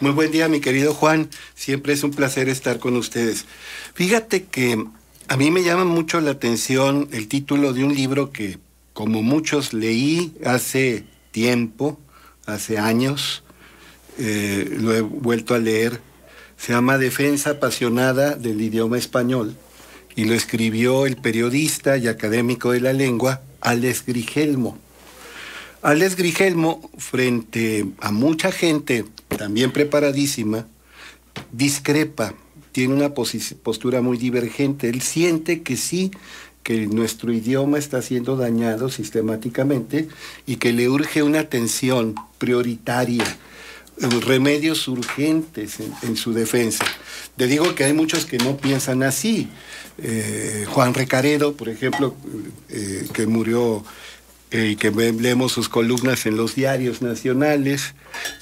Muy buen día, mi querido Juan. Siempre es un placer estar con ustedes. Fíjate que a mí me llama mucho la atención el título de un libro que, como muchos, leí hace tiempo, hace años. Lo he vuelto a leer. Se llama Defensa apasionada del idioma español y lo escribió el periodista y académico de la lengua, Alex Grigelmo. Alex Grigelmo, frente a mucha gente también preparadísima, discrepa, tiene una postura muy divergente. Él siente que sí, que nuestro idioma está siendo dañado sistemáticamente y que le urge una atención prioritaria, remedios urgentes en su defensa. Le digo que hay muchos que no piensan así. Juan Recaredo, por ejemplo, que murió y que leemos sus columnas en los diarios nacionales,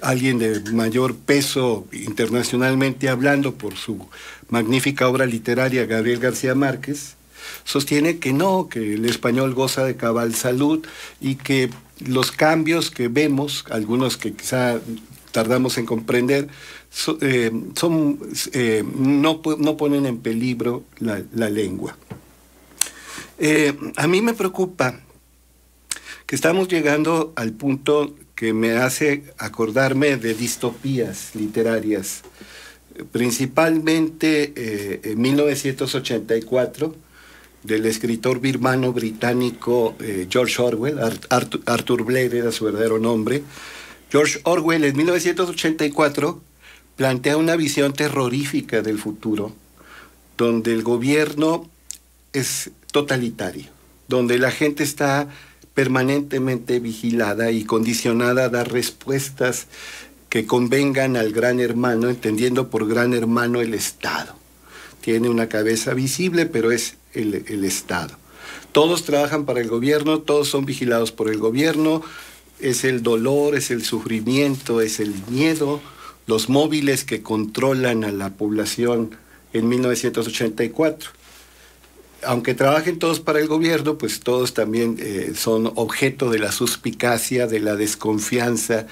alguien de mayor peso internacionalmente hablando por su magnífica obra literaria, Gabriel García Márquez, sostiene que no, que el español goza de cabal salud y que los cambios que vemos, algunos que quizá tardamos en comprender, no ponen en peligro la lengua. A mí me preocupa que estamos llegando al punto que me hace acordarme de distopías literarias, principalmente en 1984, del escritor birmano británico George Orwell. Arthur Blair era su verdadero nombre. George Orwell en 1984 plantea una visión terrorífica del futuro, donde el gobierno es totalitario, donde la gente está permanentemente vigilada y condicionada a dar respuestas que convengan al gran hermano, entendiendo por gran hermano el Estado. Tiene una cabeza visible, pero es el Estado. Todos trabajan para el gobierno, todos son vigilados por el gobierno, es el dolor, es el sufrimiento, es el miedo, los móviles que controlan a la población en 1984. Aunque trabajen todos para el gobierno, pues todos también son objeto de la suspicacia, de la desconfianza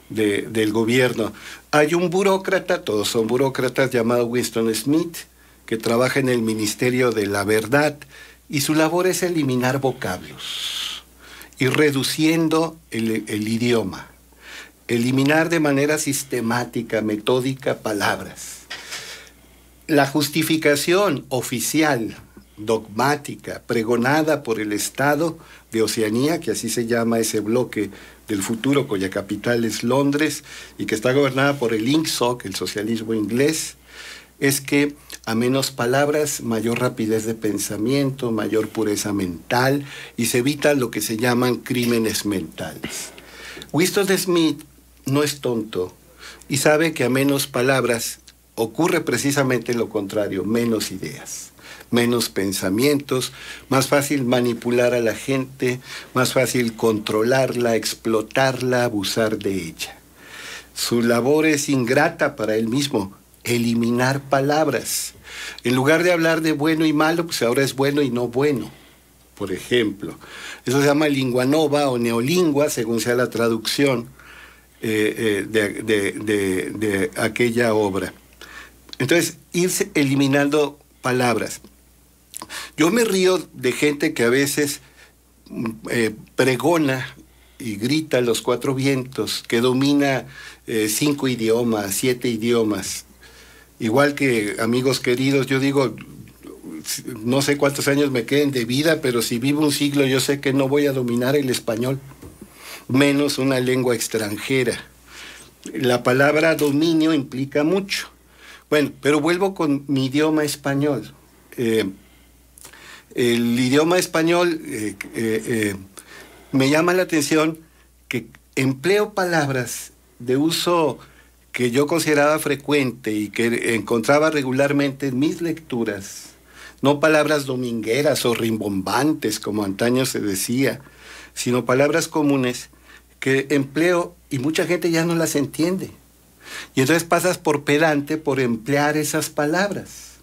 del gobierno. Hay un burócrata, todos son burócratas, llamado Winston Smith, que trabaja en el Ministerio de la Verdad, y su labor es eliminar vocablos, ir reduciendo el idioma, eliminar de manera sistemática, metódica, palabras. La justificación oficial, dogmática, pregonada por el Estado de Oceanía, que así se llama ese bloque del futuro, cuya capital es Londres, y que está gobernada por el INCSOC, el socialismo inglés, es que a menos palabras, mayor rapidez de pensamiento, mayor pureza mental, y se evitan lo que se llaman crímenes mentales. Winston Smith no es tonto y sabe que a menos palabras ocurre precisamente lo contrario, menos ideas, menos pensamientos, más fácil manipular a la gente, más fácil controlarla, explotarla, abusar de ella. Su labor es ingrata para él mismo, eliminar palabras. En lugar de hablar de bueno y malo, pues ahora es bueno y no bueno, por ejemplo. Eso se llama lingua nova o neolingua, según sea la traducción de aquella obra. Entonces, irse eliminando palabras. Yo me río de gente que a veces pregona y grita a los cuatro vientos, que domina 5 idiomas, 7 idiomas. Igual que amigos queridos, yo digo, no sé cuántos años me queden de vida, pero si vivo un siglo yo sé que no voy a dominar el español, menos una lengua extranjera. La palabra dominio implica mucho. Bueno, pero vuelvo con mi idioma español. El idioma español me llama la atención que empleo palabras de uso que yo consideraba frecuente y que encontraba regularmente en mis lecturas, no palabras domingueras o rimbombantes, como antaño se decía, sino palabras comunes que empleo y mucha gente ya no las entiende. Y entonces pasas por pedante por emplear esas palabras.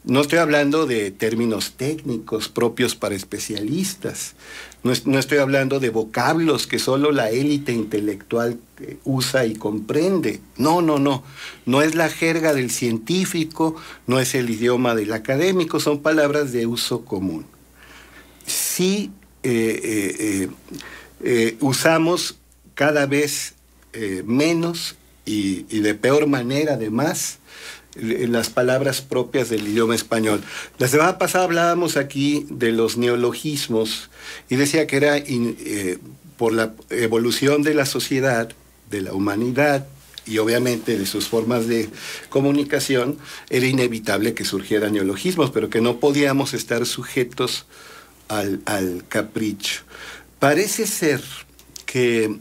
No estoy hablando de términos técnicos propios para especialistas. No estoy hablando de vocablos que solo la élite intelectual usa y comprende. No. No es la jerga del científico, no es el idioma del académico, son palabras de uso común. Sí, usamos cada vez menos y de peor manera, además, las palabras propias del idioma español. La semana pasada hablábamos aquí de los neologismos y decía que era por la evolución de la sociedad, de la humanidad y obviamente de sus formas de comunicación, era inevitable que surgieran neologismos, pero que no podíamos estar sujetos al capricho. Parece ser que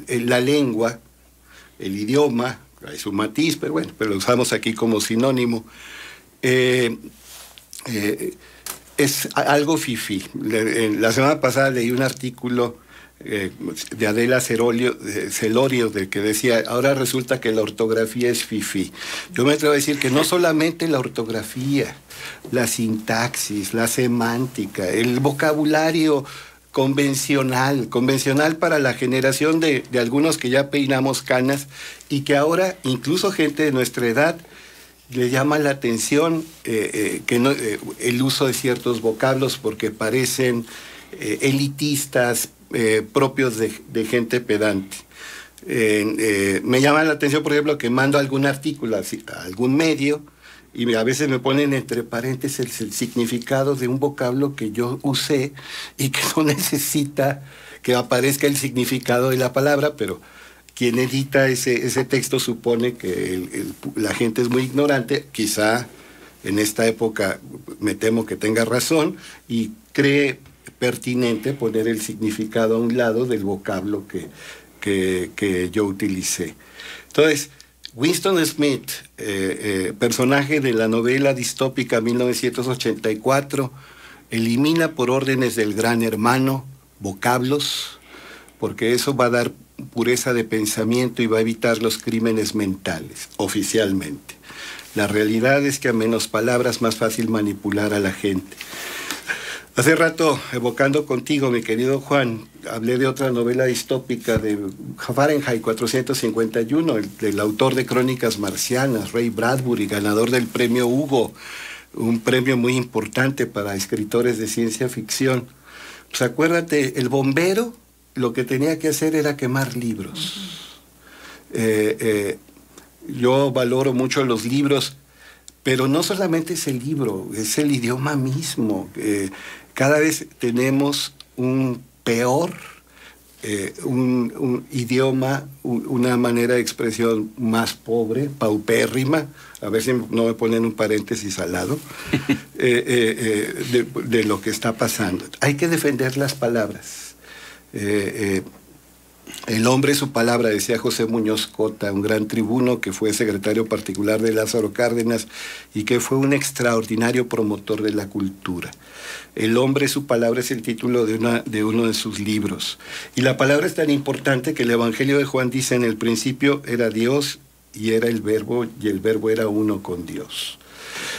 la lengua, el idioma, hay su matiz, pero bueno, pero lo usamos aquí como sinónimo, es algo fifí. La semana pasada leí un artículo de Adela Celorio, de que decía, ahora resulta que la ortografía es fifí. Yo me atrevo a decir que no solamente la ortografía, la sintaxis, la semántica, el vocabulario convencional para la generación de algunos que ya peinamos canas y que ahora incluso gente de nuestra edad le llama la atención el uso de ciertos vocablos porque parecen elitistas, propios de gente pedante. Me llama la atención, por ejemplo, que mando algún artículo a algún medio y a veces me ponen entre paréntesis el significado de un vocablo que yo usé y que no necesita que aparezca el significado de la palabra, pero quien edita ese texto supone que la gente es muy ignorante, quizá en esta época me temo que tenga razón, y cree pertinente poner el significado a un lado del vocablo que yo utilicé. Entonces, Winston Smith, personaje de la novela distópica 1984, elimina por órdenes del Gran Hermano vocablos, porque eso va a dar pureza de pensamiento y va a evitar los crímenes mentales, oficialmente. La realidad es que a menos palabras más fácil manipular a la gente. Hace rato, evocando contigo, mi querido Juan, hablé de otra novela distópica de Fahrenheit 451, del autor de Crónicas Marcianas, Ray Bradbury, ganador del premio Hugo, un premio muy importante para escritores de ciencia ficción. Pues acuérdate, el bombero lo que tenía que hacer era quemar libros. Yo valoro mucho los libros, pero no solamente es el libro, es el idioma mismo. Cada vez tenemos un idioma, una manera de expresión más pobre, paupérrima, a ver si no me ponen un paréntesis al lado, de lo que está pasando. Hay que defender las palabras. El hombre es su palabra, decía José Muñoz Cota, un gran tribuno que fue secretario particular de Lázaro Cárdenas y que fue un extraordinario promotor de la cultura. El hombre es su palabra es el título de uno de sus libros. Y la palabra es tan importante que el Evangelio de Juan dice: en el principio era Dios y era el Verbo, y el Verbo era uno con Dios.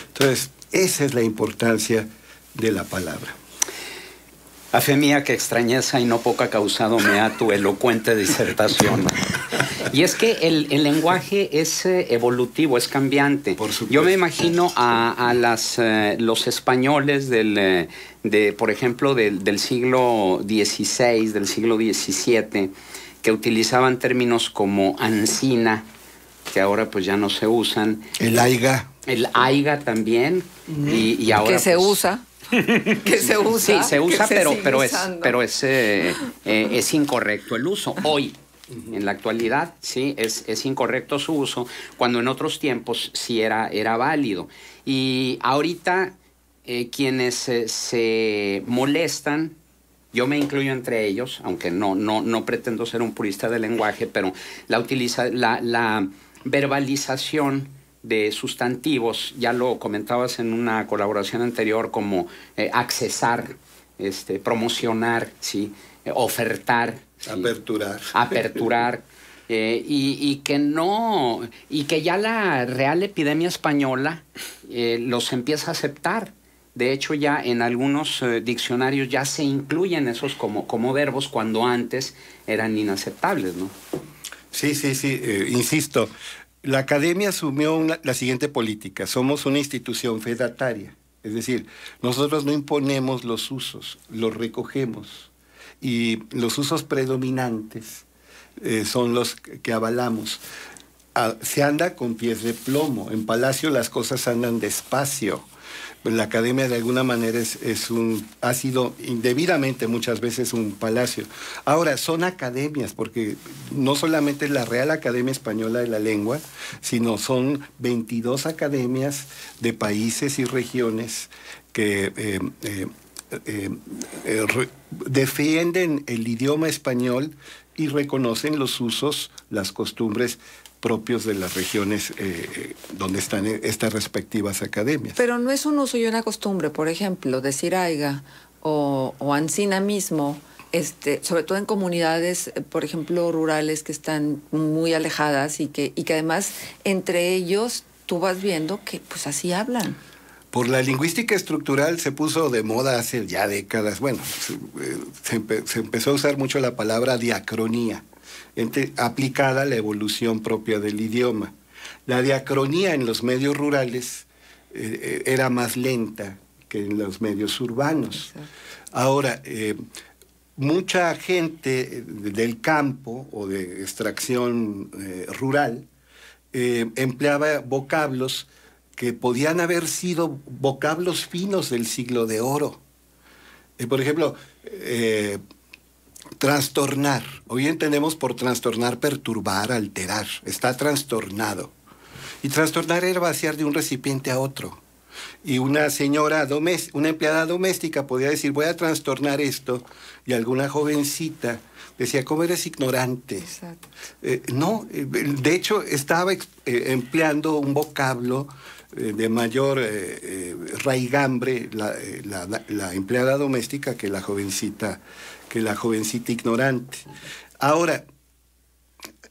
Entonces, esa es la importancia de la palabra. A fe mía, que extrañeza y no poca causado me ha tu elocuente disertación. Y es que el lenguaje es evolutivo, es cambiante. Por supuesto. Yo me imagino a los españoles por ejemplo, del siglo XVI, del siglo XVII, que utilizaban términos como ansina, que ahora pues ya no se usan. El aiga. El aiga también. Y ahora que se usa. Que se usa. Sí, se usa, pero es incorrecto el uso. Hoy, en la actualidad, sí, es incorrecto su uso, cuando en otros tiempos sí era válido. Y ahorita quienes se molestan, yo me incluyo entre ellos, aunque no pretendo ser un purista del lenguaje, pero la verbalización de sustantivos, ya lo comentabas en una colaboración anterior, como accesar, promocionar, ¿sí? Ofertar, ¿sí? Aperturar. y que no, y que ya la Real Epidemia Española los empieza a aceptar. De hecho, ya en algunos diccionarios ya se incluyen esos como verbos cuando antes eran inaceptables, ¿no? Sí, insisto, la academia asumió la siguiente política: somos una institución fedataria, es decir, nosotros no imponemos los usos, los recogemos, y los usos predominantes son los que avalamos. Se anda con pies de plomo, en Palacio las cosas andan despacio. La academia de alguna manera ha sido indebidamente muchas veces un palacio. Ahora, son academias, porque no solamente es la Real Academia Española de la Lengua, sino son 22 academias de países y regiones que defienden el idioma español y reconocen los usos, las costumbres propios de las regiones donde están estas respectivas academias. Pero no es un uso y una costumbre, por ejemplo, decir aiga o ancina mismo, sobre todo en comunidades, por ejemplo, rurales que están muy alejadas y que además entre ellos tú vas viendo que pues así hablan. Por la lingüística estructural se puso de moda hace ya décadas. Bueno, se empezó a usar mucho la palabra diacronía, aplicada a la evolución propia del idioma. La diacronía en los medios rurales era más lenta que en los medios urbanos. Exacto. Ahora, mucha gente del campo o de extracción rural empleaba vocablos que podían haber sido vocablos finos del siglo de oro. Por ejemplo, trastornar. Hoy entendemos por trastornar, perturbar, alterar. Está trastornado. Y trastornar era vaciar de un recipiente a otro. Y una señora una empleada doméstica podía decir, voy a trastornar esto. Y alguna jovencita decía, ¿cómo eres ignorante? Exacto. No, de hecho estaba empleando un vocablo de mayor raigambre la empleada doméstica que la jovencita ignorante. Ahora,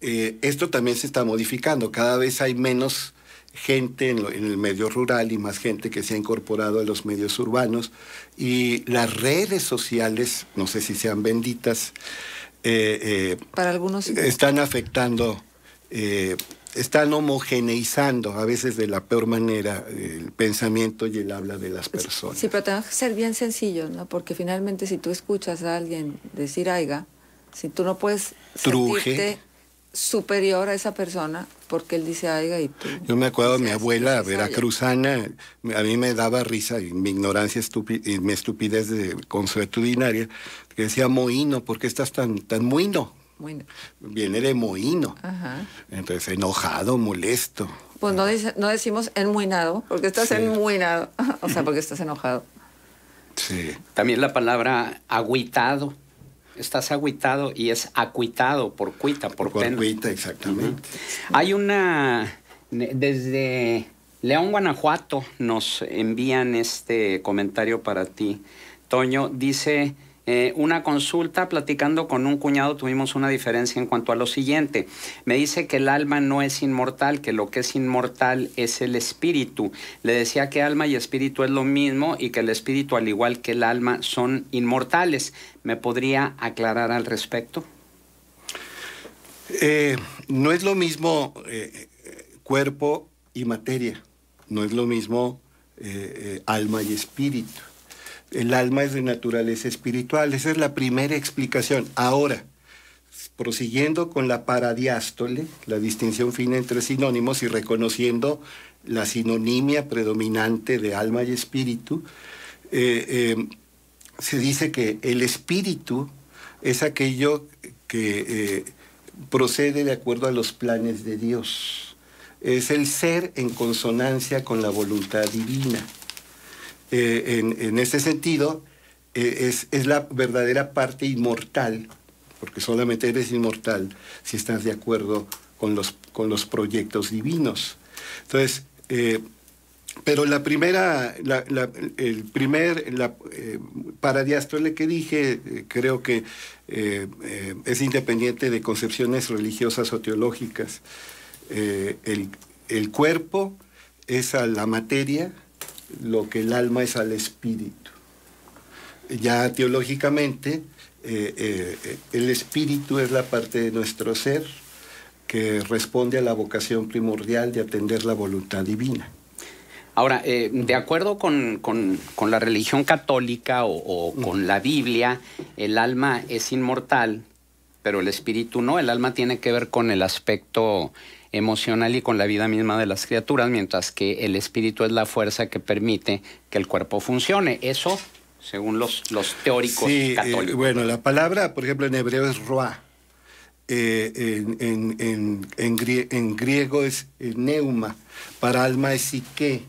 esto también se está modificando. Cada vez hay menos gente en el medio rural y más gente que se ha incorporado a los medios urbanos. Y las redes sociales, no sé si sean benditas, para algunos sí, están afectando, están homogeneizando a veces de la peor manera el pensamiento y el habla de las personas. Sí, pero tenemos que ser bien sencillos, ¿no? Porque finalmente si tú escuchas a alguien decir aiga, si tú no puedes sentirte superior a esa persona porque él dice aiga y tú... Yo me acuerdo de mi abuela veracruzana, a mí me daba risa y mi ignorancia y mi estupidez consuetudinaria, que decía mohino, ¿por qué estás tan mohino? Bueno. Viene de mohino. Ajá. Entonces, enojado, molesto. Pues no decimos enmuinado, porque estás enmuinado. O sea, porque estás enojado. Sí. También la palabra agüitado. Estás agüitado y es acuitado por cuita, por pena. Por cuita, exactamente. Hay desde León, Guanajuato, nos envían este comentario para ti. Toño dice... una consulta, platicando con un cuñado tuvimos una diferencia en cuanto a lo siguiente. Me dice que el alma no es inmortal, que lo que es inmortal es el espíritu. Le decía que alma y espíritu es lo mismo y que el espíritu, al igual que el alma, son inmortales. ¿Me podría aclarar al respecto? No es lo mismo cuerpo y materia. No es lo mismo alma y espíritu. El alma es de naturaleza espiritual. Esa es la primera explicación. Ahora, prosiguiendo con la paradiástole, la distinción fina entre sinónimos y reconociendo la sinonimia predominante de alma y espíritu, se dice que el espíritu es aquello que procede de acuerdo a los planes de Dios. Es el ser en consonancia con la voluntad divina. En este sentido, es la verdadera parte inmortal, porque solamente eres inmortal si estás de acuerdo con los proyectos divinos. Entonces, Pero paradiástole que dije, creo que es independiente de concepciones religiosas o teológicas. El cuerpo es a la materia lo que el alma es al espíritu. Ya teológicamente, el espíritu es la parte de nuestro ser que responde a la vocación primordial de atender la voluntad divina. Ahora, de acuerdo con la religión católica o con la Biblia, el alma es inmortal, pero el espíritu no. El alma tiene que ver con el aspecto emocional y con la vida misma de las criaturas, mientras que el espíritu es la fuerza que permite que el cuerpo funcione. Eso, según los teóricos católicos. Bueno, la palabra, por ejemplo, en hebreo es roa. En griego es neuma. Para alma es psique.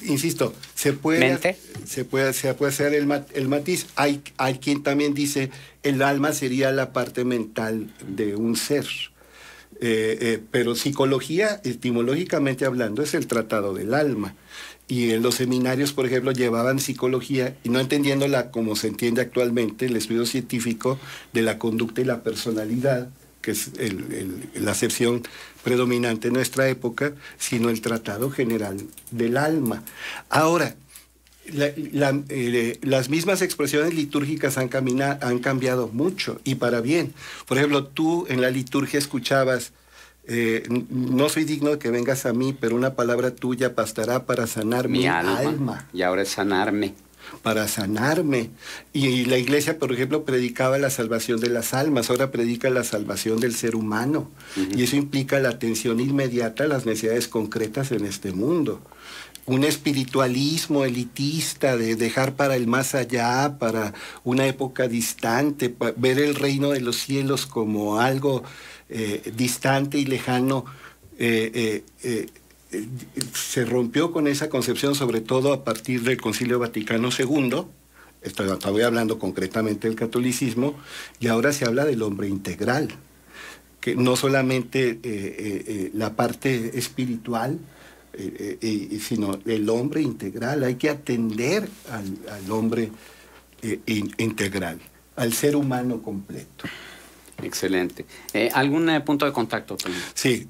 Insisto, se puede hacer el matiz. Hay quien también dice el alma sería la parte mental de un ser. Pero psicología, etimológicamente hablando, es el tratado del alma. Y en los seminarios, por ejemplo, llevaban psicología, y no entendiéndola como se entiende actualmente, el estudio científico de la conducta y la personalidad, que es la acepción predominante en nuestra época, sino el tratado general del alma. Ahora, las mismas expresiones litúrgicas han cambiado mucho, y para bien. Por ejemplo, tú en la liturgia escuchabas, no soy digno de que vengas a mí, pero una palabra tuya bastará para sanar mi alma. Y ahora es sanarme. Para sanarme. Y la iglesia, por ejemplo, predicaba la salvación de las almas, ahora predica la salvación del ser humano. Y eso implica la atención inmediata a las necesidades concretas en este mundo. Un espiritualismo elitista de dejar para el más allá, para una época distante, ver el reino de los cielos como algo distante y lejano, se rompió con esa concepción, sobre todo a partir del Concilio Vaticano II. Estoy hablando concretamente del catolicismo, y ahora se habla del hombre integral, que no solamente la parte espiritual, sino el hombre integral. Hay que atender al hombre integral, al ser humano completo. Excelente. ¿Algún punto de contacto, Toño? Sí,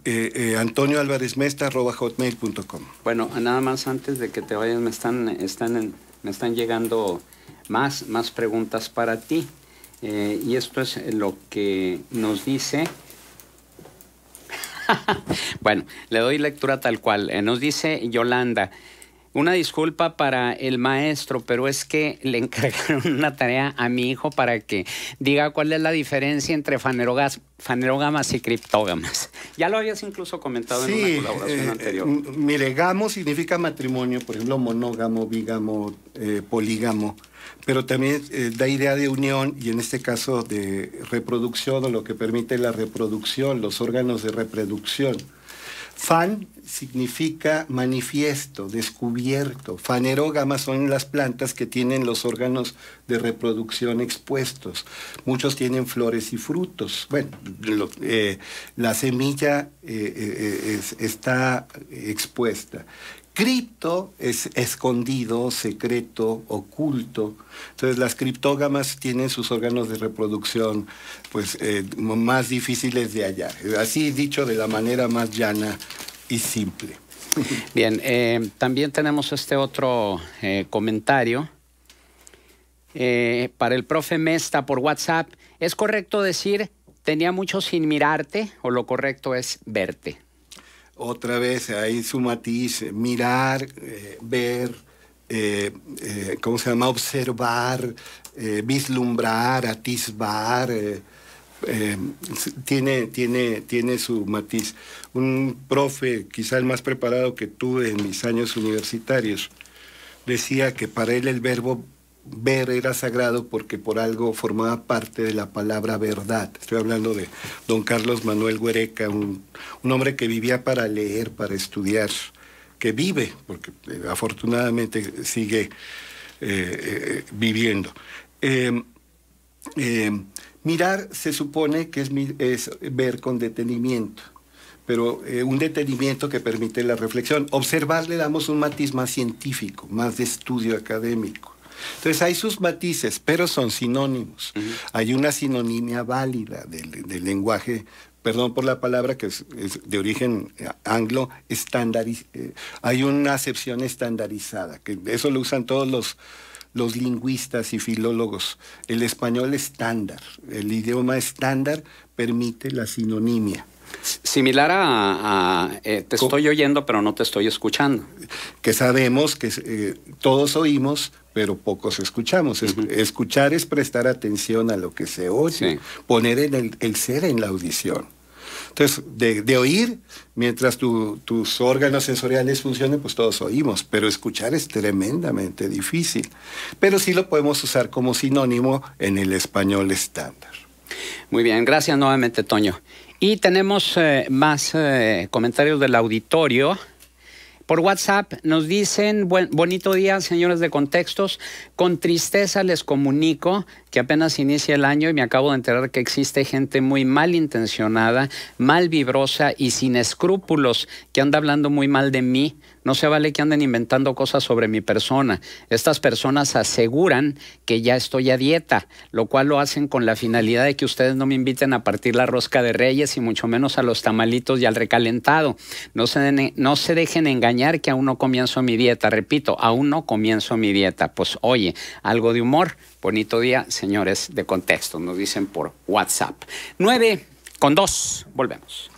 antonioalvarezmesta@hotmail.com. Bueno, nada más antes de que te vayas, me están llegando más preguntas para ti. Y esto es lo que nos dice. Bueno, le doy lectura tal cual. Nos dice Yolanda: una disculpa para el maestro, pero es que le encargaron una tarea a mi hijo para que diga cuál es la diferencia entre fanerógamas y criptógamas. Ya lo habías incluso comentado en una colaboración anterior. Mire, gamo significa matrimonio, por ejemplo, monógamo, bígamo, polígamo, pero también da idea de unión, y en este caso de reproducción, o lo que permite la reproducción, los órganos de reproducción. Fan significa manifiesto, descubierto. Fanerógamas son las plantas que tienen los órganos de reproducción expuestos. Muchos tienen flores y frutos. Bueno, la semilla está expuesta. Cripto es escondido, secreto, oculto. Entonces las criptógamas tienen sus órganos de reproducción pues más difíciles de hallar. Así dicho de la manera más llana y simple. Bien, también tenemos este otro comentario. Para el profe Mesta por WhatsApp: ¿es correcto decir tenía mucho sin mirarte, o lo correcto es verte? Otra vez, ahí su matiz: mirar, ver, ¿cómo se llama? Observar, vislumbrar, atisbar, tiene su matiz. Un profe, quizá el más preparado que tuve en mis años universitarios, decía que para él el verbo ver era sagrado porque por algo formaba parte de la palabra verdad. Estoy hablando de don Carlos Manuel Huereca, un hombre que vivía para leer, para estudiar, que vive, porque afortunadamente sigue viviendo. Mirar se supone que es ver con detenimiento, pero un detenimiento que permite la reflexión. Observar le damos un matiz más científico, más de estudio académico. Entonces hay sus matices, pero son sinónimos. Hay una sinonimia válida del lenguaje, perdón por la palabra, que es de origen anglo, hay una acepción estandarizada, que eso lo usan todos los lingüistas y filólogos. El español estándar, el idioma estándar permite la sinonimia. Similar te estoy oyendo, pero no te estoy escuchando. Que sabemos que todos oímos, pero pocos escuchamos. Escuchar es prestar atención a lo que se oye, poner el ser en la audición. Entonces, de oír, mientras tus órganos sensoriales funcionen, pues todos oímos, pero escuchar es tremendamente difícil. Pero sí lo podemos usar como sinónimo en el español estándar. Muy bien, gracias nuevamente, Toño. Y tenemos más comentarios del auditorio. Por WhatsApp nos dicen, bonito día, señores de Contextos. Con tristeza les comunico que apenas inicia el año y me acabo de enterar que existe gente muy malintencionada, malvibrosa y sin escrúpulos que anda hablando muy mal de mí. No se vale que anden inventando cosas sobre mi persona. Estas personas aseguran que ya estoy a dieta, lo cual lo hacen con la finalidad de que ustedes no me inviten a partir la rosca de Reyes y mucho menos a los tamalitos y al recalentado. No se dejen engañar que aún no comienzo mi dieta. Repito, aún no comienzo mi dieta. Pues oye, algo de humor. Bonito día, señores de Contexto, nos dicen por WhatsApp. 9:02, volvemos.